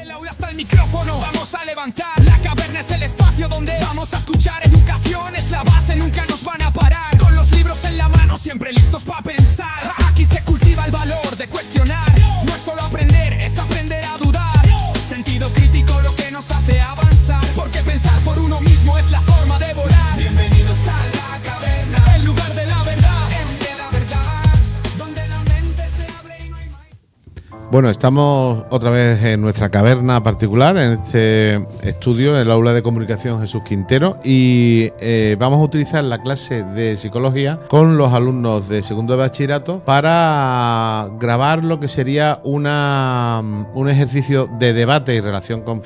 El aula está el micrófono, vamos a levantar. La caverna es el espacio donde vamos a escuchar. Educación es la base, nunca nos van a parar. Con los libros en la mano, siempre listos para pensar. Aquí se cultiva el valor de cuestionar. No es solo aprender, es aprender a dudar. Sentido crítico lo que nos hace avanzar. Porque pensar por uno mismo es la forma de volar. Bienvenidos a la caverna, el lugar de la verdad, de la verdad, donde la mente se abre y no hay más. Bueno, estamos otra vez en nuestra caverna particular, en este estudio, en el aula de comunicación Jesús Quintero, y vamos a utilizar la clase de psicología con los alumnos de segundo de bachillerato para grabar lo que sería un ejercicio de debate en relación con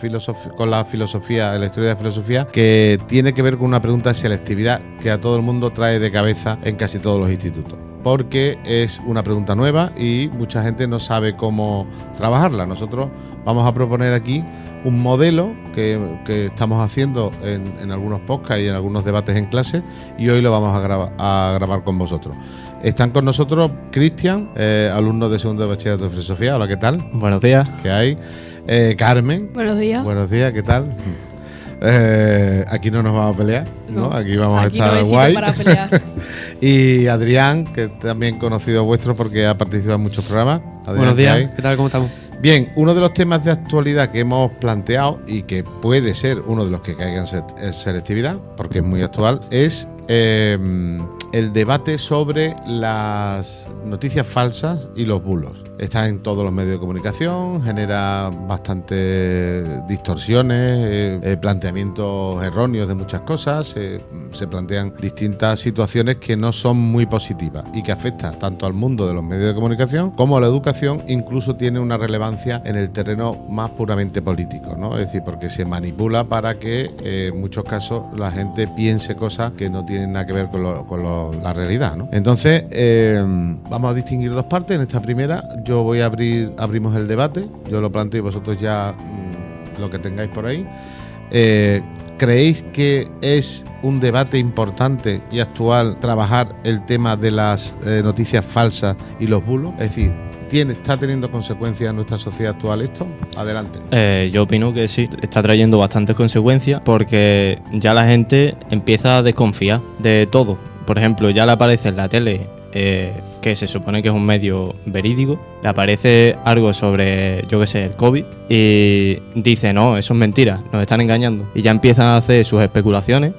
la filosofía, la historia de la filosofía, que tiene que ver con una pregunta de selectividad que a todo el mundo trae de cabeza en casi todos los institutos, porque es una pregunta nueva y mucha gente no sabe cómo trabajarla. Nosotros vamos a proponer aquí un modelo que estamos haciendo en algunos podcasts y en algunos debates en clase, y hoy lo vamos a grabar con vosotros. Están con nosotros Cristian, alumno de segundo de bachillerato de filosofía. Hola, ¿qué tal? Buenos días. ¿Qué hay? Carmen. Buenos días. Buenos días, ¿qué tal? Aquí no nos vamos a pelear, ¿no? Aquí vamos Aquí a estar no hay sitio guay. para pelear. Y Adrián, que también conocido vuestro porque ha participado en muchos programas. Adrián, Buenos días. ¿qué ¿Qué tal? ¿Cómo estamos? Bien, uno de los temas de actualidad que hemos planteado y que puede ser uno de los que caiga en selectividad, porque es muy actual, es el debate sobre las noticias falsas y los bulos. Está en todos los medios de comunicación, genera bastantes distorsiones, planteamientos erróneos de muchas cosas, se plantean distintas situaciones que no son muy positivas y que afectan tanto al mundo de los medios de comunicación como a la educación. Incluso tiene una relevancia en el terreno más puramente político, ¿no? Es decir, porque se manipula para que en muchos casos la gente piense cosas que no tienen nada que ver con la realidad, ¿no? Entonces, vamos a distinguir dos partes. En esta primera, yo voy a abrimos el debate, yo lo planteo y vosotros ya lo que tengáis por ahí. ¿Creéis que es un debate importante y actual trabajar el tema de las noticias falsas y los bulos? Es decir, ¿está teniendo consecuencias en nuestra sociedad actual esto? Adelante. Yo opino que sí, está trayendo bastantes consecuencias porque ya la gente empieza a desconfiar de todo. Por ejemplo, ya le aparece en la tele, que se supone que es un medio verídico, le aparece algo sobre, yo qué sé, el COVID, y dice, no, eso es mentira, nos están engañando. Y ya empiezan a hacer sus especulaciones,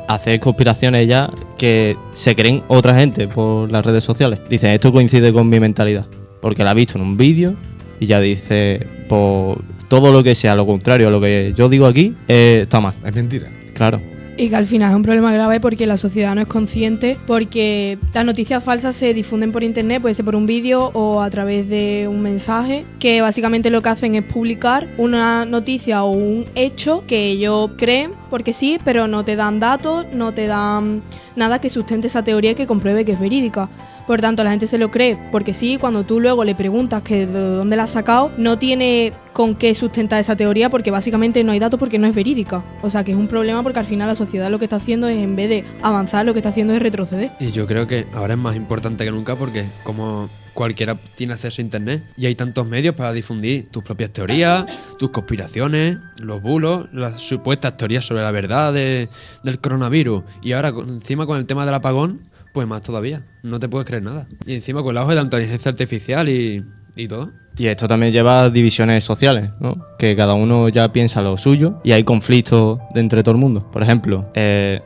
hacer conspiraciones ya que se creen otra gente por las redes sociales. Dicen, esto coincide con mi mentalidad, porque la ha visto en un vídeo y ya dice, pues todo lo que sea lo contrario a lo que yo digo aquí está mal. Es mentira. Claro. Y que al final es un problema grave porque la sociedad no es consciente, porque las noticias falsas se difunden por internet, puede ser por un vídeo o a través de un mensaje, que básicamente lo que hacen es publicar una noticia o un hecho que ellos creen porque sí, pero no te dan datos, no te dan nada que sustente esa teoría y que compruebe que es verídica. Por tanto, la gente se lo cree porque sí, cuando tú luego le preguntas que de dónde la has sacado, no tiene con qué sustentar esa teoría porque básicamente no hay datos porque no es verídica. O sea que es un problema porque al final la sociedad lo que está haciendo es, en vez de avanzar, lo que está haciendo es retroceder. Y yo creo que ahora es más importante que nunca porque como cualquiera tiene acceso a internet y hay tantos medios para difundir tus propias teorías, tus conspiraciones, los bulos, las supuestas teorías sobre la verdad del coronavirus, y ahora encima con el tema del apagón, pues más todavía, no te puedes creer nada. Y encima con el auge de la inteligencia artificial y todo. Y esto también lleva a divisiones sociales, ¿no? Que cada uno ya piensa lo suyo y hay conflictos entre todo el mundo. Por ejemplo,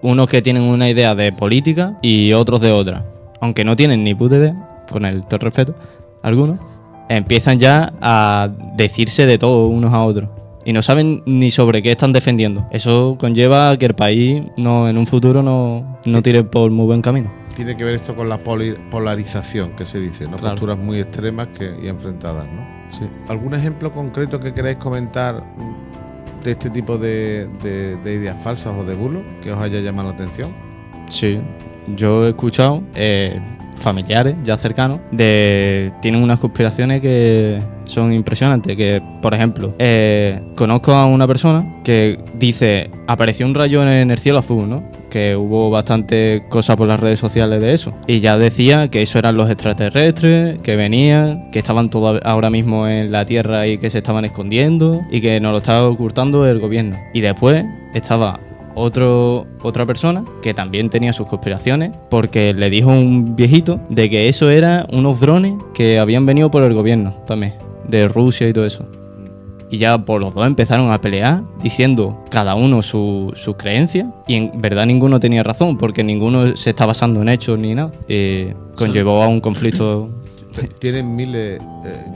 unos que tienen una idea de política y otros de otra. Aunque no tienen ni puta idea, con el todo el respeto, algunos, empiezan ya a decirse de todo unos a otros. Y no saben ni sobre qué están defendiendo. Eso conlleva a que el país en un futuro no tire por muy buen camino. Tiene que ver esto con la polarización que se dice, ¿no? Claro. Posturas muy extremas y enfrentadas, ¿no? Sí. ¿Algún ejemplo concreto que queráis comentar de este tipo de ideas falsas o de bulos que os haya llamado la atención? Sí, yo he escuchado familiares ya cercanos tienen unas conspiraciones que son impresionantes. Que, por ejemplo, conozco a una persona que dice, apareció un rayo en el cielo azul, ¿no? que hubo bastante cosas por las redes sociales de eso. Y ya decía que eso eran los extraterrestres, que venían, que estaban todos ahora mismo en la Tierra y que se estaban escondiendo y que nos lo estaba ocultando el gobierno. Y después estaba otra persona que también tenía sus conspiraciones porque le dijo un viejito de que eso eran unos drones que habían venido por el gobierno también, de Rusia y todo eso. Y ya por los dos empezaron a pelear diciendo cada uno sus creencias y en verdad ninguno tenía razón porque ninguno se está basando en hechos ni nada. Conllevó a un conflicto. Tienen miles.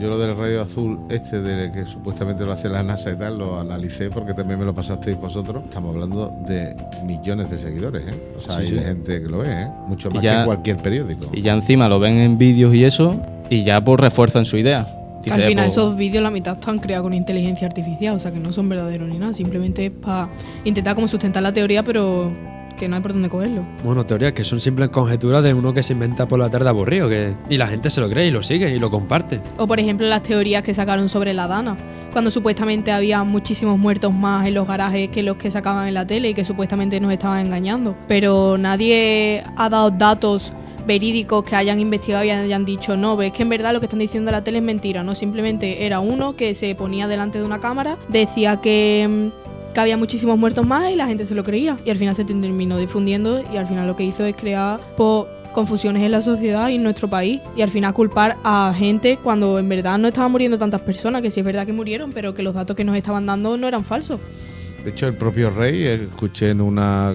Yo lo del rayo azul, de que supuestamente lo hace la NASA y tal, lo analicé porque también me lo pasasteis vosotros. Estamos hablando de millones de seguidores, ¿eh? O sea, hay gente que lo ve, ¿eh? Mucho más que cualquier periódico. Y ya encima lo ven en vídeos y eso, y ya pues refuerzan su idea. Dice, al final esos vídeos la mitad están creados con inteligencia artificial, o sea que no son verdaderos ni nada, simplemente es para intentar como sustentar la teoría, pero que no hay por dónde cogerlo. Bueno, teorías que son simples conjeturas de uno que se inventa por la tarde aburrido, y la gente se lo cree y lo sigue y lo comparte. O por ejemplo las teorías que sacaron sobre la Dana, cuando supuestamente había muchísimos muertos más en los garajes que los que sacaban en la tele y que supuestamente nos estaban engañando, pero nadie ha dado datos verídicos que hayan investigado y hayan dicho no, pero es que en verdad lo que están diciendo en la tele es mentira, no, simplemente era uno que se ponía delante de una cámara, decía que había muchísimos muertos más y la gente se lo creía y al final se terminó difundiendo y al final lo que hizo es crear confusiones en la sociedad y en nuestro país y al final culpar a gente cuando en verdad no estaban muriendo tantas personas, que sí es verdad que murieron, pero que los datos que nos estaban dando no eran falsos. De hecho, el propio rey, escuché en una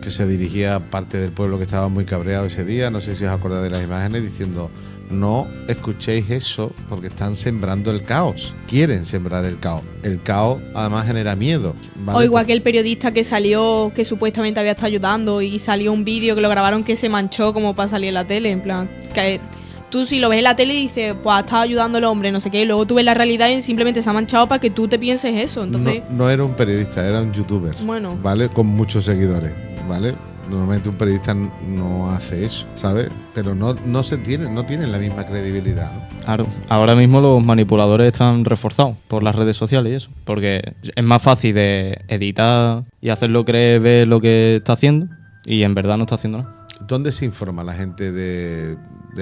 que se dirigía a parte del pueblo que estaba muy cabreado ese día, no sé si os acordáis de las imágenes, diciendo no escuchéis eso porque están sembrando el caos, quieren sembrar el caos además genera miedo, ¿vale? O igual que el periodista que salió, que supuestamente había estado ayudando y salió un vídeo que lo grabaron que se manchó como para salir en la tele, en plan, que tú si lo ves en la tele y dices, pues ha estado ayudando el hombre, no sé qué, y luego tú ves la realidad y simplemente se ha manchado para que tú te pienses eso, entonces... No era un periodista, era un youtuber, bueno, ¿vale? Con muchos seguidores, ¿vale? Normalmente un periodista no hace eso, ¿sabes? Pero no tienen la misma credibilidad, ¿no? Claro, ahora mismo los manipuladores están reforzados por las redes sociales y eso, porque es más fácil de editar y hacerlo creer ver lo que está haciendo y en verdad no está haciendo nada. ¿Dónde se informa la gente de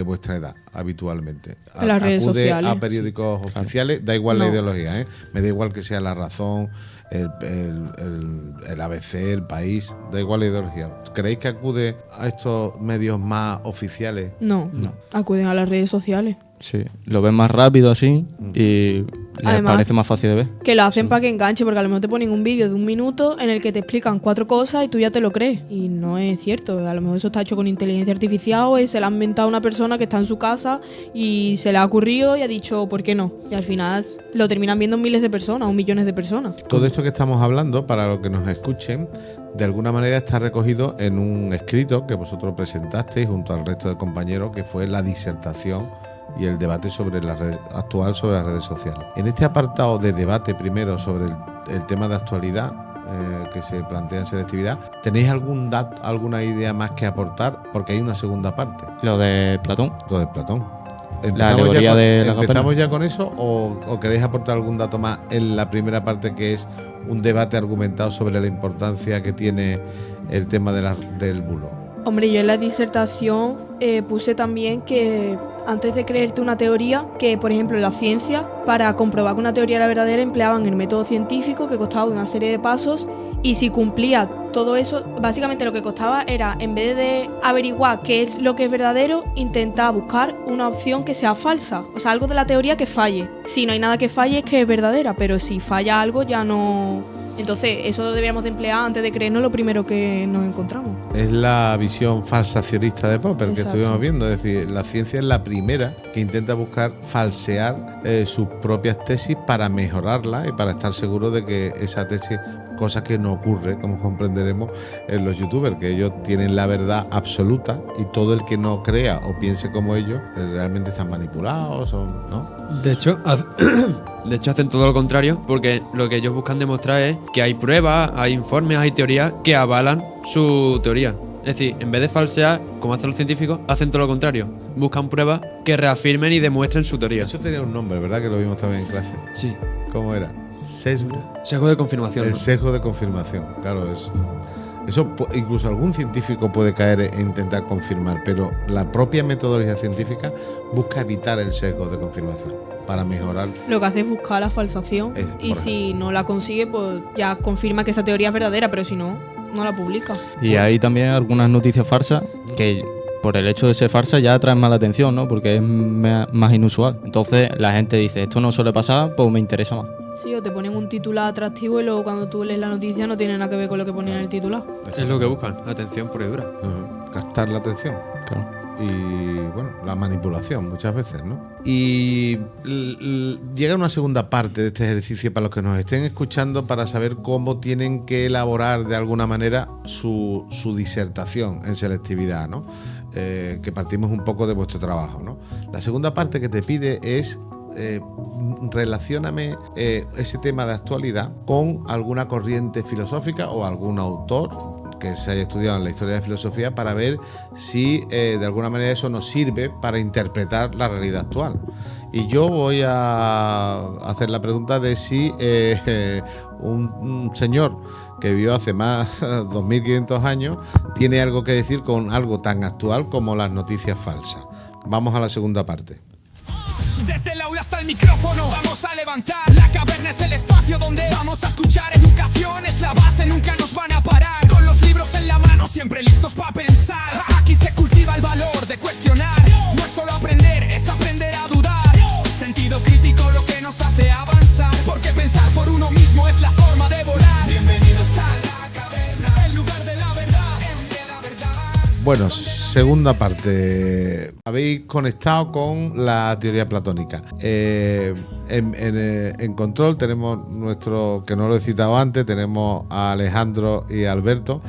vuestra edad habitualmente? En las redes sociales. ¿A periódicos oficiales? Da igual la ideología, ¿eh? Me da igual que sea La Razón, el ABC, El País, da igual la ideología. ¿Creéis que acude a estos medios más oficiales? No, acuden a las redes sociales. Sí, lo ven más rápido así y les Además, parece más fácil de ver. Que lo hacen para que enganche, porque a lo mejor te ponen un vídeo de 1 minuto en el que te explican 4 cosas y tú ya te lo crees. Y no es cierto, a lo mejor eso está hecho con inteligencia artificial o se lo ha inventado una persona que está en su casa y se le ha ocurrido y ha dicho, ¿por qué no? Y al final lo terminan viendo miles de personas o millones de personas. Todo esto que estamos hablando, para los que nos escuchen, de alguna manera está recogido en un escrito que vosotros presentasteis junto al resto de compañeros, que fue la disertación y el debate sobre la red actual sobre las redes sociales. En este apartado de debate primero sobre el tema de actualidad que se plantea en selectividad, ¿tenéis alguna idea más que aportar? Porque hay una segunda parte. Lo de Platón. Lo de Platón. La alegoría de la ¿Empezamos ya con eso o queréis aportar algún dato más en la primera parte, que es un debate argumentado sobre la importancia que tiene el tema del bulo? Hombre, yo en la disertación puse también que antes de creerte una teoría, que por ejemplo en la ciencia, para comprobar que una teoría era verdadera empleaban el método científico que costaba una serie de pasos y si cumplía todo eso, básicamente lo que costaba era, en vez de averiguar qué es lo que es verdadero, intentar buscar una opción que sea falsa, o sea, algo de la teoría que falle. Si no hay nada que falle es que es verdadera, pero si falla algo ya no... Entonces, eso lo deberíamos de emplear antes de creernos lo primero que nos encontramos. Es la visión falsacionista de Popper. Exacto. Que estuvimos viendo. Es decir, la ciencia es la primera que intenta buscar falsear sus propias tesis para mejorarlas y para estar seguro de que esa tesis, cosa que no ocurre, como comprenderemos, en los youtubers, que ellos tienen la verdad absoluta y todo el que no crea o piense como ellos realmente están manipulados, ¿no? De hecho, hacen todo lo contrario, porque lo que ellos buscan demostrar es que hay pruebas, hay informes, hay teorías que avalan su teoría. Es decir, en vez de falsear, como hacen los científicos, hacen todo lo contrario. Buscan pruebas que reafirmen y demuestren su teoría. Eso tenía un nombre, ¿verdad? Que lo vimos también en clase. Sí. ¿Cómo era? Sesgo. Sesgo de confirmación. El sesgo de confirmación, claro, Eso incluso algún científico puede caer e intentar confirmar, pero la propia metodología científica busca evitar el sesgo de confirmación para mejorar. Lo que hace es buscar la falsación y si no la consigue, pues ya confirma que esa teoría es verdadera, pero si no, no la publica. Y hay también algunas noticias falsas que por el hecho de ser falsas ya atraen más la atención, ¿no? Porque es más inusual. Entonces la gente dice, esto no suele pasar, pues me interesa más. Sí, o te ponen un titular atractivo y luego cuando tú lees la noticia no tiene nada que ver con lo que ponía en el titular. Es lo que buscan, atención pura y dura. Captar la atención. Claro. Y bueno, la manipulación muchas veces, ¿no? Y llega una segunda parte de este ejercicio para los que nos estén escuchando para saber cómo tienen que elaborar de alguna manera su disertación en selectividad, ¿no? Que partimos un poco de vuestro trabajo, ¿no? La segunda parte que te pide es relacióname ese tema de actualidad con alguna corriente filosófica o algún autor que se haya estudiado en la historia de filosofía para ver si de alguna manera eso nos sirve para interpretar la realidad actual. Y yo voy a hacer la pregunta de si un señor que vivió hace más de 2500 años tiene algo que decir con algo tan actual como las noticias falsas. Vamos a la segunda parte. Desde el aula hasta el micrófono vamos a levantar. La caverna es el espacio donde vamos a escuchar. Educación es la base, nunca nos van a parar. Con los libros en la mano, siempre listos para pensar. Aquí se cultiva el valor de cuestionar. No es solo aprender, es aprender a dudar. Sentido crítico lo que nos hace avanzar. Porque pensar por uno mismo es la forma de volar. Bienvenidos a la caverna, el lugar de la verdad, de la verdad. Bueno, segunda parte. Habéis conectado con la teoría platónica. En control tenemos nuestro, que no lo he citado antes, tenemos a Alejandro y a Alberto,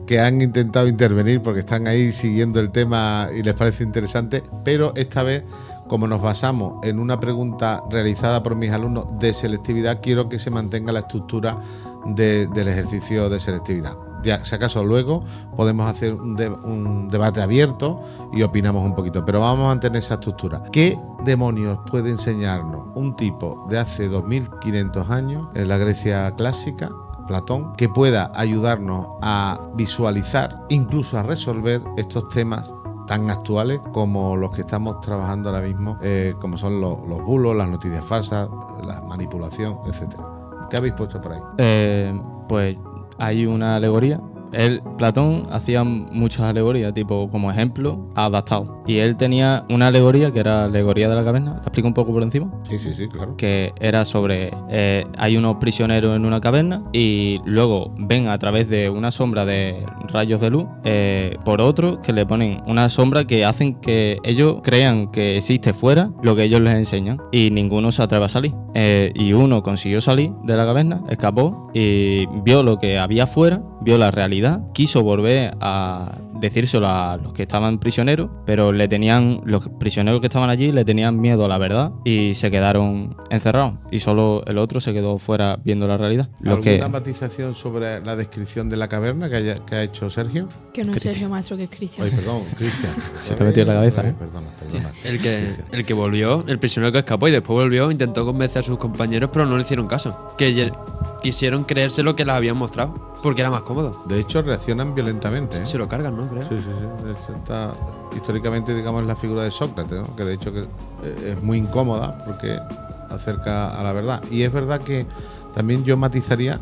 que han intentado intervenir porque están ahí siguiendo el tema y les parece interesante, pero esta vez, como nos basamos en una pregunta realizada por mis alumnos de selectividad, quiero que se mantenga la estructura del ejercicio de selectividad. Ya, si acaso luego podemos hacer un debate abierto y opinamos un poquito, pero vamos a mantener esa estructura. ¿Qué demonios puede enseñarnos un tipo de hace 2500 años en la Grecia clásica, Platón, que pueda ayudarnos a visualizar, incluso a resolver estos temas tan actuales como los que estamos trabajando ahora mismo, como son los bulos, las noticias falsas, la manipulación, etcétera? ¿Qué habéis puesto por ahí? Pues hay una alegoría. Platón hacía muchas alegorías, tipo como ejemplo, adaptado. Y él tenía una alegoría que era la alegoría de la caverna. ¿La explico un poco por encima? Sí, claro. Que era sobre, hay unos prisioneros en una caverna y luego ven a través de una sombra de rayos de luz por otro que le ponen una sombra que hacen que ellos crean que existe fuera lo que ellos les enseñan y ninguno se atreve a salir. Y uno consiguió salir de la caverna, escapó y vio lo que había fuera, vio la realidad, quiso volver a decírselo a los que estaban prisioneros, pero los prisioneros que estaban allí le tenían miedo a la verdad y se quedaron encerrados y solo el otro se quedó fuera viendo la realidad. ¿Alguna matización sobre la descripción de la caverna que ha hecho Sergio? Que no es Sergio Maestro, que es Cristian. Ay, perdón, Cristian. Se te metió en la cabeza, ¿eh? Perdona. El que volvió, el prisionero que escapó y después volvió, intentó convencer a sus compañeros, pero no le hicieron caso. Que quisieron creerse lo que les habían mostrado, porque era más cómodo. De hecho, reaccionan violentamente, ¿eh? Se lo cargan, ¿no? Creo. Sí. De hecho, está históricamente, digamos, la figura de Sócrates, ¿no? Que de hecho es muy incómoda porque acerca a la verdad. Y es verdad que también yo matizaría,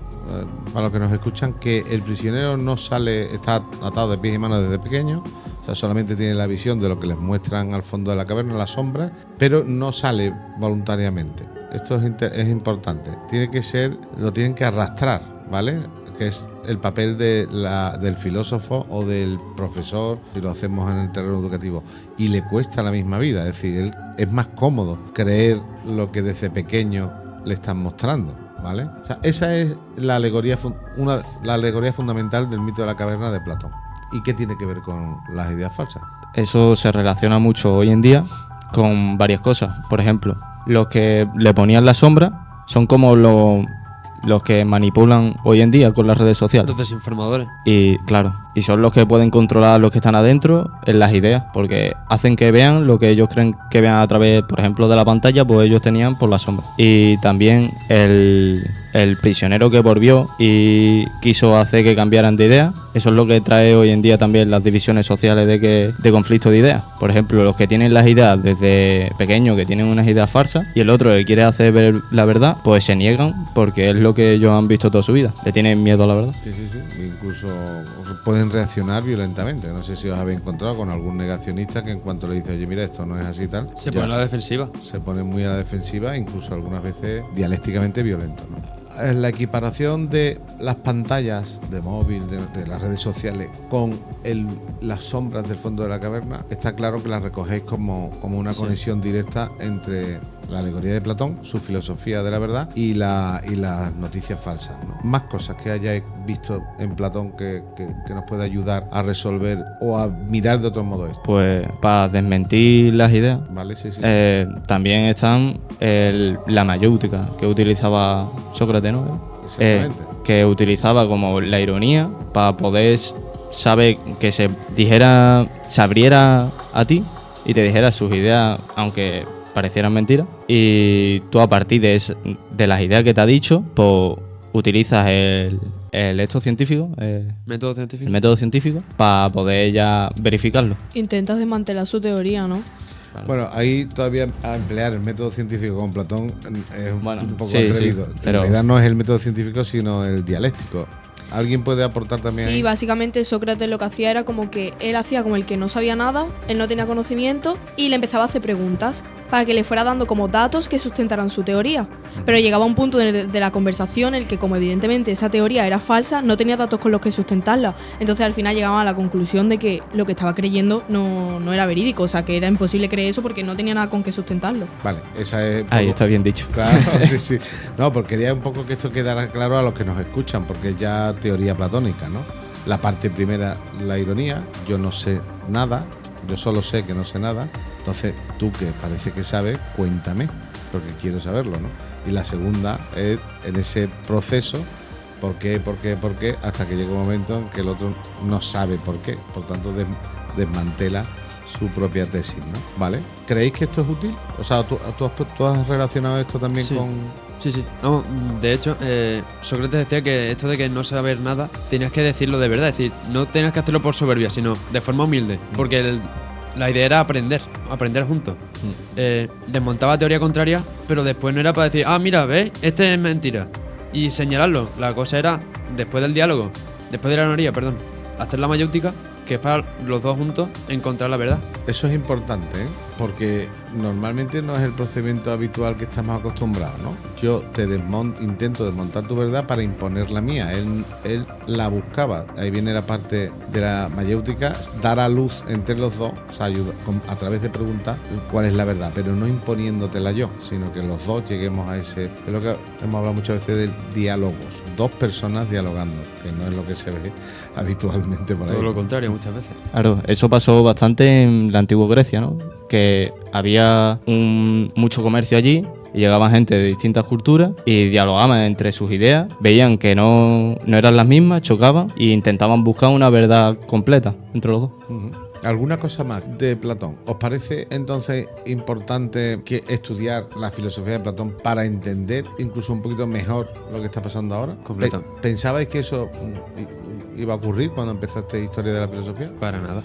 para los que nos escuchan, que el prisionero no sale, está atado de pies y manos desde pequeño, o sea, solamente tiene la visión de lo que les muestran al fondo de la caverna, las sombras, pero no sale voluntariamente. Esto es importante. Lo tienen que arrastrar, ¿vale? Que es el papel del filósofo o del profesor, si lo hacemos en el terreno educativo, y le cuesta la misma vida, es decir, es más cómodo creer lo que desde pequeño le están mostrando, ¿vale? O sea, esa es la alegoría fundamental del mito de la caverna de Platón. ¿Y qué tiene que ver con las ideas falsas? Eso se relaciona mucho hoy en día con varias cosas. Por ejemplo, los que le ponían la sombra son como los que manipulan hoy en día con las redes sociales. Los desinformadores. Y claro, y son los que pueden controlar a los que están adentro en las ideas, porque hacen que vean lo que ellos creen que vean a través, por ejemplo, de la pantalla, pues ellos tenían por la sombra. Y también el el prisionero que volvió y quiso hacer que cambiaran de idea. Eso es lo que trae hoy en día también las divisiones sociales de conflicto de ideas. Por ejemplo, los que tienen las ideas desde pequeños, que tienen unas ideas falsas, y el otro que quiere hacer ver la verdad, pues se niegan porque es lo que ellos han visto toda su vida. Le tienen miedo a la verdad. Sí. Incluso pueden reaccionar violentamente. No sé si os habéis encontrado con algún negacionista que en cuanto le dice, oye, mira, esto no es así tal, Se ya pone a la defensiva. se pone muy a la defensiva, incluso algunas veces dialécticamente violento, ¿no? La equiparación de las pantallas de móvil, de las redes sociales, con las sombras del fondo de la caverna, está claro que las recogéis como una conexión directa entre la alegoría de Platón, su filosofía de la verdad, y las noticias falsas, ¿no? Más cosas que hayáis visto en Platón que nos puede ayudar a resolver o a mirar de otro modo esto. Pues para desmentir las ideas, ¿Vale? Sí. también están la mayéutica que utilizaba Sócrates, ¿no? Exactamente. Que utilizaba como la ironía para poder saber que se abriera a ti y te dijera sus ideas, aunque parecieran mentiras, y tú a partir de las ideas que te ha dicho, pues utilizas el Método científico. método científico para poder ya verificarlo. Intentas desmantelar su teoría, ¿no? Bueno, ahí todavía a emplear el método científico con Platón es Bueno, un poco sí, atrevido. sí, En pero- realidad no es el método científico, sino el dialéctico. ¿Alguien puede aportar también Sí, ahí? básicamente Sócrates lo que hacía era como que él hacía como el que no sabía nada, él no tenía conocimiento y le empezaba a hacer preguntas para que le fuera dando como datos que sustentaran su teoría. Pero llegaba un punto de la conversación en el que, como evidentemente esa teoría era falsa, no tenía datos con los que sustentarla. Entonces al final llegaban a la conclusión de que lo que estaba creyendo no era verídico, o sea que era imposible creer eso porque no tenía nada con que sustentarlo. Vale, esa es... Ahí está bien dicho. Claro, sí. No, porque quería un poco que esto quedara claro a los que nos escuchan, porque es ya teoría platónica, ¿no? La parte primera, la ironía, yo no sé nada, yo solo sé que no sé nada, entonces tú que parece que sabes, cuéntame, porque quiero saberlo, ¿no? Y la segunda es en ese proceso, ¿por qué? Hasta que llega un momento en que el otro no sabe por qué, por tanto desmantela su propia tesis, ¿no? ¿Vale? ¿Creéis que esto es útil? O sea, ¿tú has relacionado esto también Sí. con...? Sí. No, de hecho, Sócrates decía que esto de que no saber nada, tenías que decirlo de verdad. Es decir, no tenías que hacerlo por soberbia, sino de forma humilde. Porque la idea era aprender juntos. Desmontaba teoría contraria, pero después no era para decir, mira, ¿ves? Este es mentira. Y señalarlo. La cosa era, después del diálogo, después de la ironía, perdón, hacer la mayéutica, que es para los dos juntos encontrar la verdad. Eso es importante, ¿eh? Porque normalmente no es el procedimiento habitual que estamos acostumbrados, ¿no? Yo intento desmontar tu verdad para imponer la mía. Él la buscaba. Ahí viene la parte de la mayéutica, dar a luz entre los dos, o sea, a través de preguntar cuál es la verdad, pero no imponiéndotela yo, sino que los dos lleguemos a ese... Es lo que hemos hablado muchas veces de diálogos, dos personas dialogando, que no es lo que se ve habitualmente por ahí. Todo lo contrario, muchas veces. Claro, eso pasó bastante en la antigua Grecia, ¿no? Que había mucho comercio allí y llegaba gente de distintas culturas y dialogaban entre sus ideas, veían que no eran las mismas, chocaban e intentaban buscar una verdad completa entre los dos. Ujú. ¿Alguna cosa más de Platón? ¿Os parece entonces importante que estudiar la filosofía de Platón para entender incluso un poquito mejor lo que está pasando ahora? Completamente. ¿Pensabais que eso iba a ocurrir cuando empezaste Historia de la Filosofía? Para nada.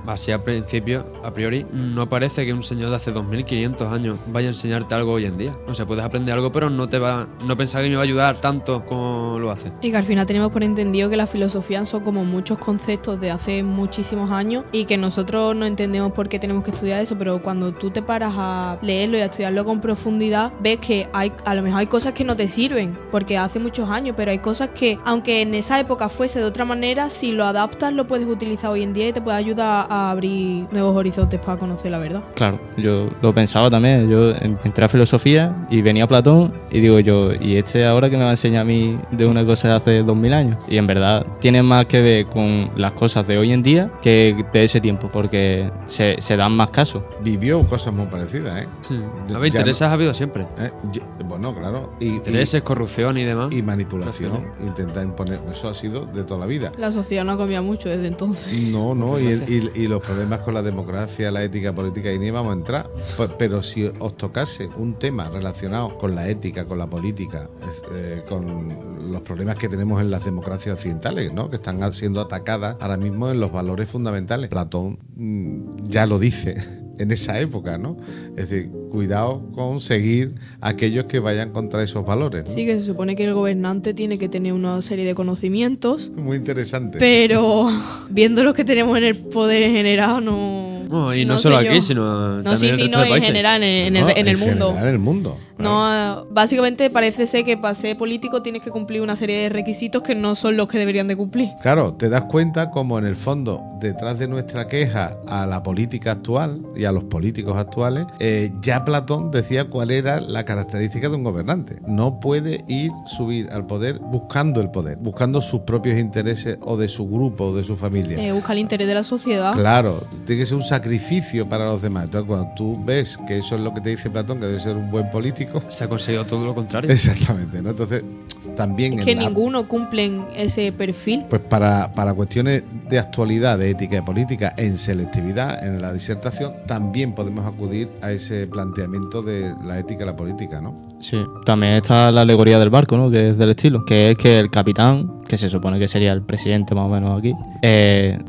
Así a principio, a priori, no parece que un señor de hace 2500 años vaya a enseñarte algo hoy en día. O sea, puedes aprender algo, pero no pensaba que me iba a ayudar tanto como lo hace. Y que al final tenemos por entendido que la filosofía son como muchos conceptos de hace muchísimos años y que nosotros no entendemos por qué tenemos que estudiar eso, pero cuando tú te paras a leerlo y a estudiarlo con profundidad, ves que a lo mejor hay cosas que no te sirven, porque hace muchos años, pero hay cosas que, aunque en esa época fuese de otra manera, si lo adaptas lo puedes utilizar hoy en día y te puede ayudar a abrir nuevos horizontes para conocer la verdad. Claro, yo lo pensaba también. Yo entré a filosofía y venía Platón y digo yo, ¿y este ahora que me va a enseñar a mí de una cosa de hace 2000 años? Y en verdad tiene más que ver con las cosas de hoy en día que de ese tiempo, porque se dan más casos. Vivió cosas muy parecidas, ¿eh? Sí. Ya A ver, intereses ha habido siempre. Bueno, claro. Intereses, corrupción y demás. Y manipulación. Intentar imponer. Eso ha sido de toda la vida. La sociedad no ha cambiado mucho desde entonces. No, y los problemas con la democracia, la ética política, y ni vamos a entrar. Pero si os tocase un tema relacionado con la ética, con la política, con los problemas que tenemos en las democracias occidentales, ¿no? Que están siendo atacadas ahora mismo en los valores fundamentales. Platón ya lo dice en esa época, ¿no? Es decir, cuidado con seguir a aquellos que vayan contra esos valores, ¿no? Sí, que se supone que el gobernante tiene que tener una serie de conocimientos, Muy interesante. pero viendo lo que tenemos en el poder en general, Y no no solo sé aquí, yo. sino No, también sí, en el sí, resto no, de en países. general, en el mundo. En el mundo. No, básicamente parece ser que para ser político tienes que cumplir una serie de requisitos que no son los que deberían de cumplir. Claro, te das cuenta como en el fondo, detrás de nuestra queja a la política actual y a los políticos actuales, ya Platón decía cuál era la característica de un gobernante. No puede subir al poder buscando el poder, buscando sus propios intereses o de su grupo o de su familia. Busca el interés de la sociedad. Claro, tiene que ser un sacrificio para los demás. Entonces, cuando tú ves que eso es lo que te dice Platón, que debe ser un buen político. Se ha conseguido todo lo contrario. Exactamente, ¿no? Entonces, también. Es que ninguno cumplen ese perfil. Pues para cuestiones de actualidad, de ética y política, en selectividad, en la disertación, también podemos acudir a ese planteamiento de la ética y la política, ¿no? Sí. También está la alegoría del barco, ¿no? Que es del estilo. Que es que el capitán, que se supone que sería el presidente más o menos aquí,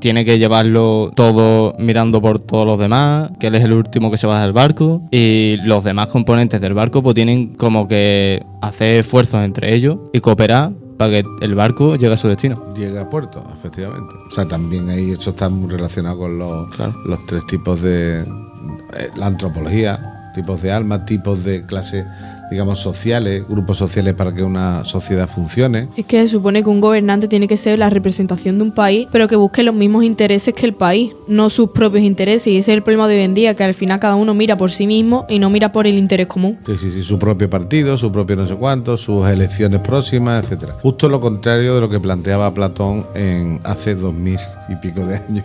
tiene que llevarlo todo mirando por todos los demás, que él es el último que se baja del barco, y los demás componentes del barco pues tienen como que hacer esfuerzos entre ellos y cooperar para que el barco llegue a su destino. Llega a puerto, efectivamente. O sea, también ahí esto está muy relacionado con Claro. los tres tipos de la antropología, tipos de alma, tipos de clases, digamos, sociales, grupos sociales para que una sociedad funcione. Es que se supone que un gobernante tiene que ser la representación de un país, pero que busque los mismos intereses que el país, no sus propios intereses. Y ese es el problema de hoy en día, que al final cada uno mira por sí mismo y no mira por el interés común. Sí, su propio partido, su propio no sé cuánto, sus elecciones próximas, etcétera. Justo lo contrario de lo que planteaba Platón hace 2000 y pico de años.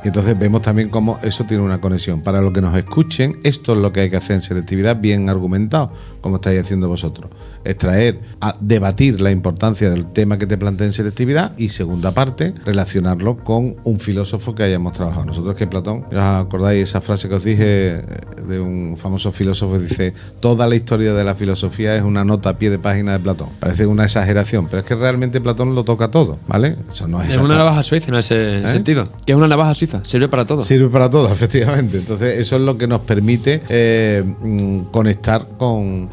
Y entonces vemos también cómo eso tiene una conexión. Para los que nos escuchen, esto es lo que hay que hacer en selectividad, bien argumentado, como estáis haciendo vosotros. Extraer, debatir la importancia del tema que te plantea en selectividad y, segunda parte, relacionarlo con un filósofo que hayamos trabajado. Nosotros que Platón, ¿os acordáis esa frase que os dije de un famoso filósofo? Dice, toda la historia de la filosofía es una nota a pie de página de Platón. Parece una exageración, pero es que realmente Platón lo toca todo, ¿vale? Eso no Es una navaja suiza en ese sentido. Que es una navaja suiza, sirve para todo. Sirve para todo, efectivamente. Entonces, eso es lo que nos permite conectar con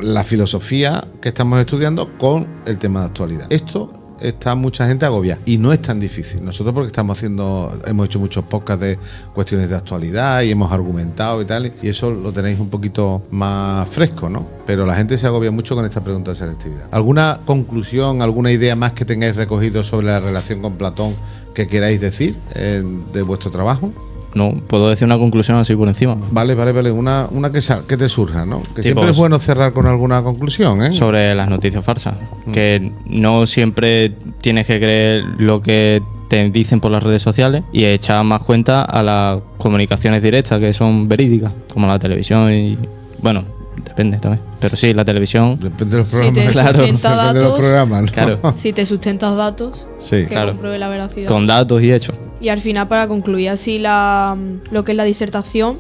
la filosofía que estamos estudiando con el tema de actualidad. Esto está mucha gente agobiada y no es tan difícil. Nosotros porque hemos hecho muchos podcasts de cuestiones de actualidad y hemos argumentado y tal, y eso lo tenéis un poquito más fresco, ¿no? Pero la gente se agobia mucho con esta pregunta de selectividad. ¿Alguna conclusión, alguna idea más que tengáis recogido sobre la relación con Platón que queráis decir de vuestro trabajo? No, puedo decir una conclusión así por encima. Vale, una que te surja, ¿no? Que Tipo, siempre es bueno cerrar con alguna conclusión, ¿eh? Sobre las noticias falsas. Que no siempre tienes que creer lo que te dicen por las redes sociales y echar más cuenta a las comunicaciones directas que son verídicas, como la televisión y... Bueno, depende también. Pero sí, la televisión... Depende de los Si programas. te Claro. sustenta Depende de los datos, programas, ¿no? Claro. si te sustentas datos, Sí. que Claro. compruebe la veracidad. Con datos y hechos. Y al final, para concluir así lo que es la disertación,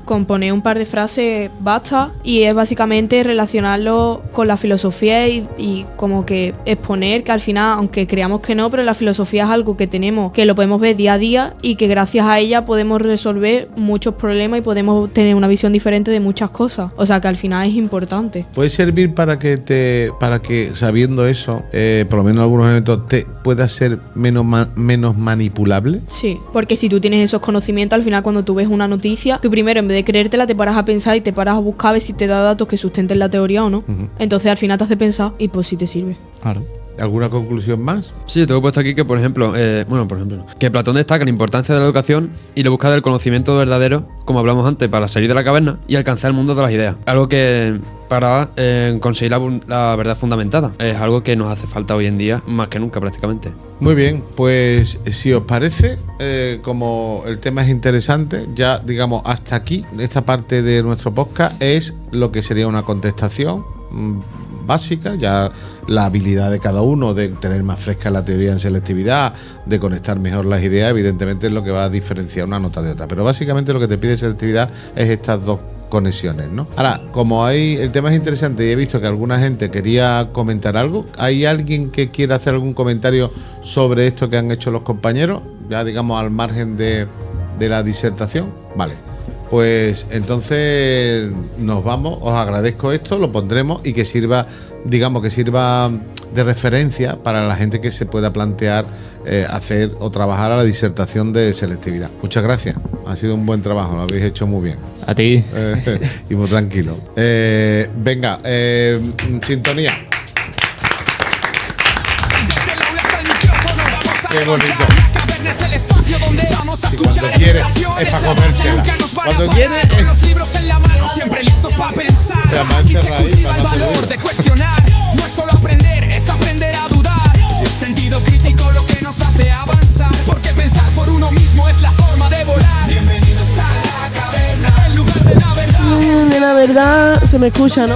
componer un par de frases basta, y es básicamente relacionarlo con la filosofía y como que exponer que al final, aunque creamos que no, pero la filosofía es algo que tenemos, que lo podemos ver día a día y que gracias a ella podemos resolver muchos problemas y podemos tener una visión diferente de muchas cosas. O sea que al final es importante. Puede servir para que sabiendo eso, por lo menos en algunos eventos, te puedas ser menos manipulable. Sí, porque si tú tienes esos conocimientos, al final cuando tú ves una noticia, tú primero en vez de creértela te paras a pensar y te paras a buscar a ver si te da datos que sustenten la teoría o no. Entonces al final te hace pensar y pues sí te sirve. Claro. ¿Alguna conclusión más? Sí, yo tengo puesto aquí que, por ejemplo, que Platón destaca la importancia de la educación y la búsqueda del conocimiento verdadero, como hablamos antes, para salir de la caverna y alcanzar el mundo de las ideas. Algo que para conseguir la verdad fundamentada. Es algo que nos hace falta hoy en día más que nunca prácticamente. Muy bien, pues si os parece, como el tema es interesante, ya digamos hasta aquí, esta parte de nuestro podcast es lo que sería una contestación básica, ya la habilidad de cada uno de tener más fresca la teoría en selectividad, de conectar mejor las ideas, evidentemente es lo que va a diferenciar una nota de otra, pero básicamente lo que te pide selectividad es estas dos conexiones, ¿no? Ahora, como el tema es interesante y he visto que alguna gente quería comentar algo, ¿hay alguien que quiera hacer algún comentario sobre esto que han hecho los compañeros? Ya digamos al margen de la disertación. Vale, pues entonces nos vamos, os agradezco esto, lo pondremos y que sirva, digamos que sirva de referencia para la gente que se pueda plantear hacer o trabajar a la disertación de selectividad. Muchas gracias, ha sido un buen trabajo, lo habéis hecho muy bien. A ti. Y muy tranquilo. Venga, sintonía. Qué bonito. Y cuando quiere es para comérsela. Cuando quiere es... los libros en la mano, siempre listos para pensar. Te va a encerrar ahí para no hacer valor ruido. de cuestionar. No es solo aprender, es aprender a dudar. Sentido crítico lo que nos hace avanzar. Porque pensar por uno mismo es la forma de volar. Bienvenidos a la caverna, el lugar de la verdad. De la verdad se me escucha, ¿no?